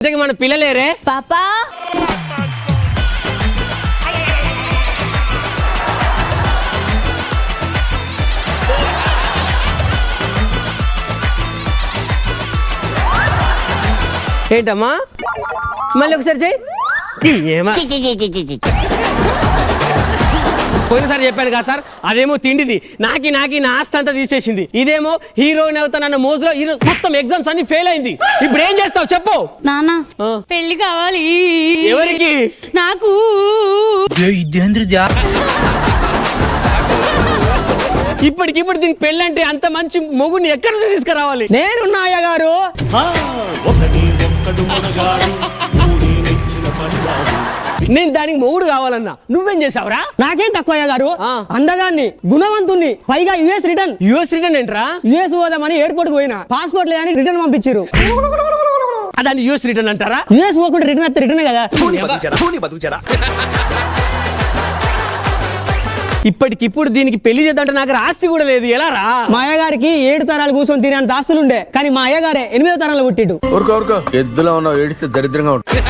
మన పిల్లలేరే పాపా ఏంటమ్మా మళ్ళీ ఒకసారి చెయ్యి ఏమా పోయినసారి చెప్పాను కదా సార్, అదేమో తిండిది నాకి నా ఆస్తి అంతా తీసేసింది. ఇదేమో హీరోయిన్ అవుతానన్న మోజులో మొత్తం ఎగ్జామ్స్ అన్ని ఫెయిల్ అయింది. ఇప్పుడు ఏం చేస్తావు చెప్పు. నానా పెళ్లి కావాలి. ఎవరికి? నాకు. ఇప్పటికిప్పుడు దీనికి పెళ్ళి అంటే అంత మంచి మొగుడిని ఎక్కడి నుంచి తీసుకురావాలి? నేనున్నా అయ్య గారు. నేను దానికి మొగుడు కావాలన్నా, నువ్వేం చేసావురా? నాకేం తక్కువ అయ్య గారు, అందగాన్ని గుణవంతుణ్ణి, పైగా యుఎస్ రిటర్న్. యుఎస్ రిటర్న్ ఏంట్రా? యుఎస్ పోదామని ఎయిర్పోర్ట్ పోయినా పాస్పోర్ట్ లేదని రిటర్న్ పంపించారు. దాన్ని యుఎస్ రిటర్న్ అంటారా? యుఎస్ పోకుండా రిటర్న్ వస్తే రిటర్న్ కదా. ఇప్పటికిప్పుడు దీనికి పెళ్లి చేద్దాంటే నాకు ఆస్తి కూడా లేదు, ఎలా రా? మా అయ్య గారికి 7 తరాలు కూర్చొని తినే ఆస్తులు ఉండే, కానీ మా అయ్య గారే 8వ తరంలో పుట్టిడు. ఎద్దులో ఉన్న ఏడిస్తే దరిద్రంగా ఉంటుంది.